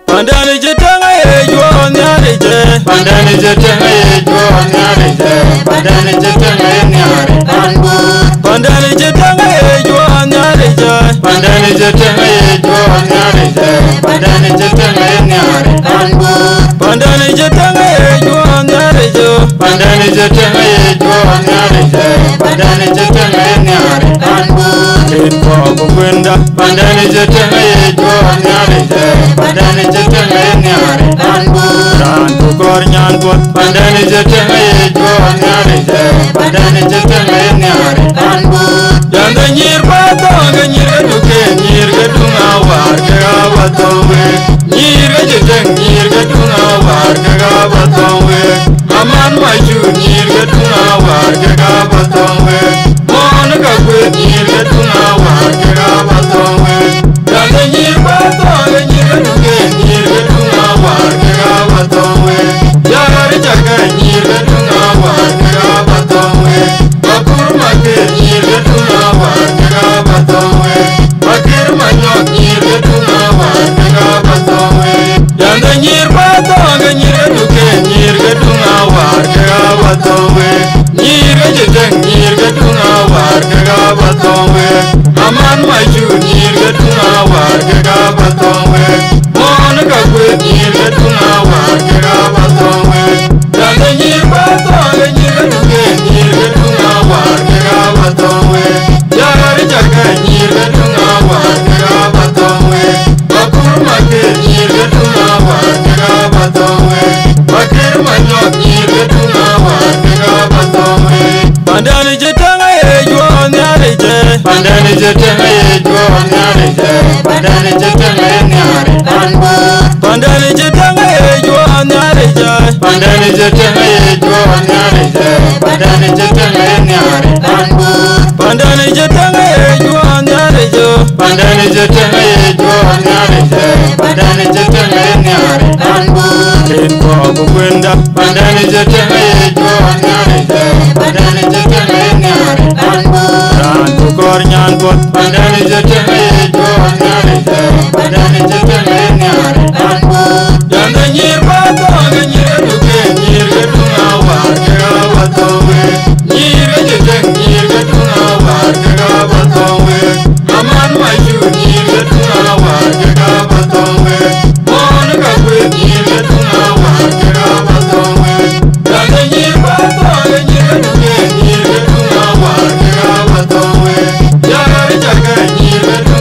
Pandani jetanga ejo nyarije, Pandani jetanga ejo nyarije, Pandani jetanga nyare panbu. Pandani jetanga ejo nyarije, Pandani jetanga ejo nyarije, Pandani jetanga nyare panbu. Pandani jetanga ejo nyarije, Pandani jetanga ejo nyarije, Pandani jetanga nyare panbu. Inko bugwenda, Pandani jetanga ejo nyarije, Pandani jetanga nyare panbu. Rantu kornyan kot, Pandani jetanga ejo nyarije, Pandani jetanga nyare panbu. Yanda nyir pato nyir duke nyir gedunga war kaga batowe, nyir jetang nyir gedunga war kaga batowe, aman maju nyir gedunga war kaga batowe, mon kakwe nyir gedunga war kaga batowe, yanda nyir pato nyir duke nyir gedunga war kaga batowe, yar jaga nyir gedunga war kaga batowe, bakur make nyir gedunga war kaga batowe, bakir manyok nyir gedunga war kaga batowe, yanda nyir pato nyir duke nyir gedunga war kaga batowe, nyir jetang nyir gedunga war kaga batowe, aman maju nyir gedunga war kaga batowe, mon kakwe nyir gedunga war kaga batowe, yanda nyir pato nyir duke nyir gedunga war kaga batowe, yar jaga nyir gedunga war kaga batowe, bakur make nyir gedunga war kaga batowe, bakir manyok nyir gedunga war kaga batowe. Pandani jetanga ejo nyarije, Pandani jetanga ejo nyarije, Pandani jetanga nyare panbu. Pandani jetanga ejo nyarije, Pandani jetanga ejo nyarije, Pandani jetanga nyare panbu. Pandani jetanga ejo nyarije, Pandani jetanga ejo nyarije, Pandani jetanga nyare panbu. Inko bugwenda, Pandani jetanga ejo nyarije, Pandani jetanga nyare panbu. Rantu kornyan kot, Pandani jetanga ejo nyarije, Pandani jetanga nyare panbu. yanda nyir pato nyir duke nyir gedunga war kaga batowe, nyir jetang nyir gedunga war kaga batowe, aman maju nyir gedunga war kaga batowe, mon kakwe nyir gedunga war kaga batowe, yanda nyir pato nyir duke nyir gedunga war kaga batowe, yar jaga nyir gedunga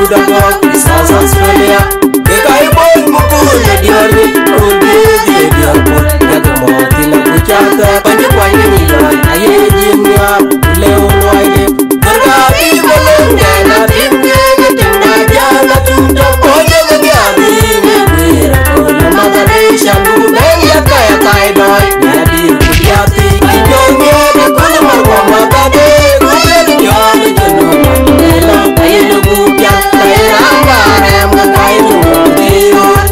Buddha dog, South Australia. The guy boy Mukul, the dear, old baby, the dear boy, the mountain of the chata, but the point in the eye, I am Leo White. The guy is the long and I didn't get in my jala to the point of the Yadi. The mother nation who made the Kaya Kai dog, the dear Yati. I don't know the Kulama from my body, who said you're the Numa. I know who can play Ramba and the guy who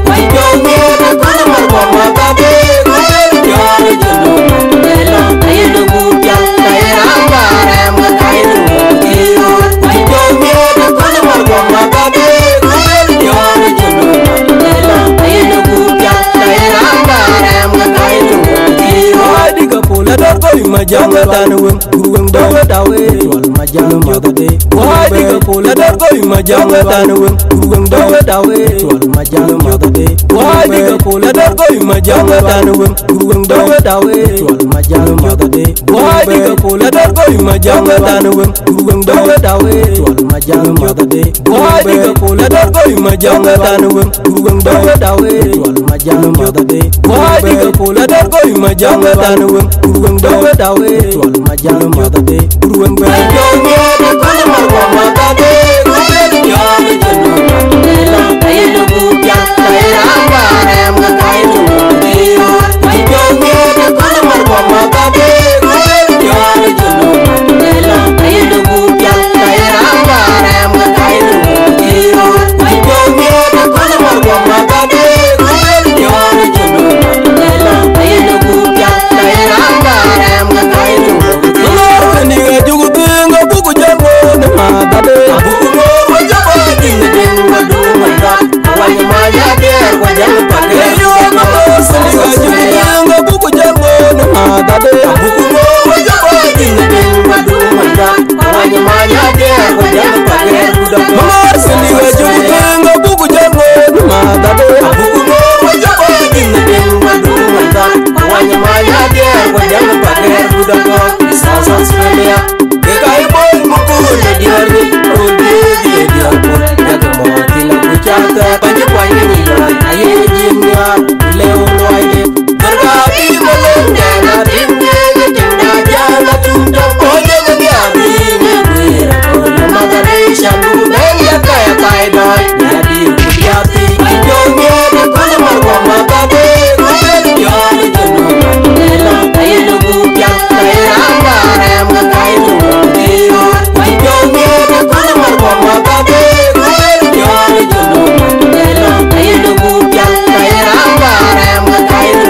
I don't know the Kulama from my body, who said you're the Numa. I know who can play Ramba and the guy who I don't know the Kulama from my body, who said you're the Numa. I know who can play Ramba and the guy who I dig a pool at the Majanga Tanwin, who will do it away. Majanga Mother Day. Why dig a pool at the Majanga Tanwin, who will do it away. Majanga Mother Day. Why dig a pool at the Majanga Tanwin, who will do it away. Majanga Mother Day. Why dig a pool at the Majanga Tanwin, who will do it away. Majanga Mother Day. Why dig a pool at the Majanga Tanwin, who will do it away. Majanga Mother Day. Why dig a pool at the Majanga Tanwin, who will do it away. Majanga Mother Day. Who will do it away. South Australia. The guy boy Mukul, the dear, old baby, the dear boy, the mountain of the chata, but the point in the eye, I am Leo White. The guy is the long and I didn't get in my jala to the point of the Yadi. The mother nation who made the Kaya Kai dog, the dear Yati. I don't know the Kulama from my body, who said you're the Numa. I know who can play Ramba and the guy who I don't know the Kulama from my body, who said you're the Numa. I know who can play Ramba and the guy who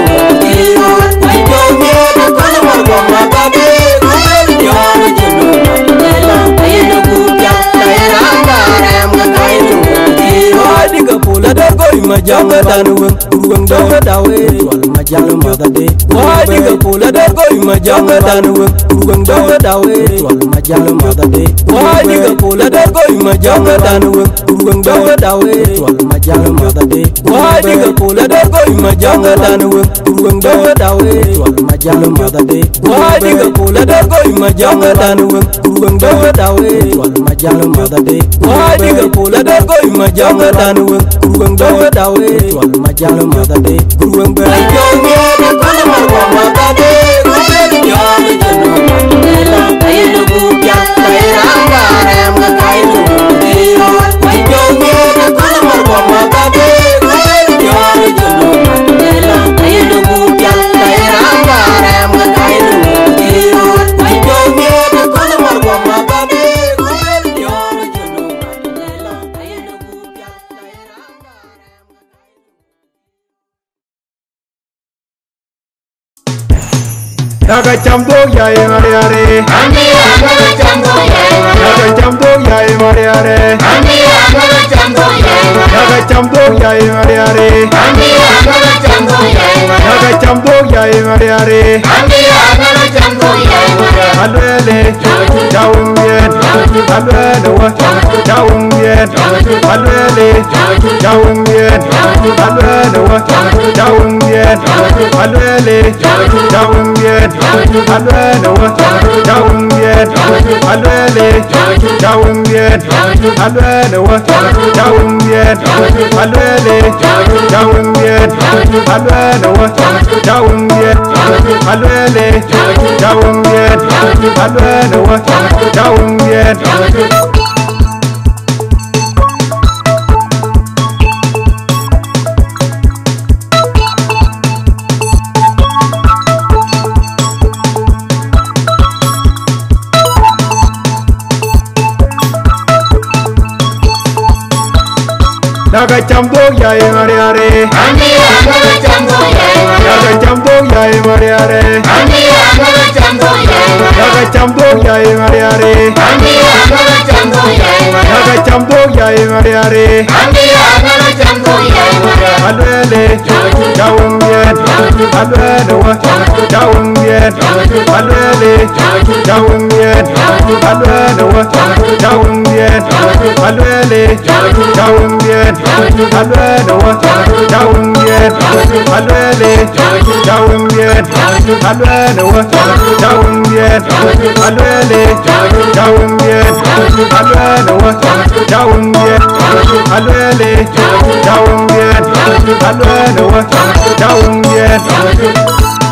I don't know the Kulama from my body, who said you're the Numa. I know who can play Ramba and the guy who I dig a pool at the Majanga Tanwin, who will do it away. Majanga Mother Day. Why dig a pool at the Majanga Tanwin, who will do it away. Majanga Mother Day. Why dig a pool at the Majanga Tanwin, who will do it away. Majanga Mother Day. Why dig a pool at the Majanga Tanwin, who will do it away. Majanga Mother Day. Why dig a pool at the Majanga Tanwin, who will do it away. Majanga Mother Day. Why dig a pool at the Majanga Tanwin, who will do it away. Majanga Mother Day. Who will do it away. Naga chamdog yai mariare, Ami amara chamdo yai. naga chamdog yai mariare, Ami amara chamdo yai. naga chamdog yai mariare, Ami amara chamdo yai. naga chamdog yai mariare. Ami amara chamdo yai. Alwele, chawumyen, alwele wa. Jawung bien, alwele, jawung bien, alwele wa, jawung bien, alwele, jawung bien, alwele wa, jawung bien, alwele, jawung bien, alwele wa, jawung bien, alwele, jawung bien, alwele wa, jawung bien, alwele, jawung bien, alwele wa, jawung bien. Naga chamdog ya mariare, Amiya naga chamdog ya naga chamdog ya mariare, Amiya naga chamdog ya naga chamdog ya mariare, Amiya naga chamdog ya naga chamdog ya mariare, Amiya naga chamdog ya alwele, jawung bien, alwele wa, jawung bien, alwele, jawung bien, alwele wa, jawung bien, alwele, jawung bien, alwele wa, jawung bien, alwele, jawung bien, alwele wa, jawung bien, alwele, jawung bien, alwele wa, jawung bien, alwele, jawung bien, alwele wa, jawung bien.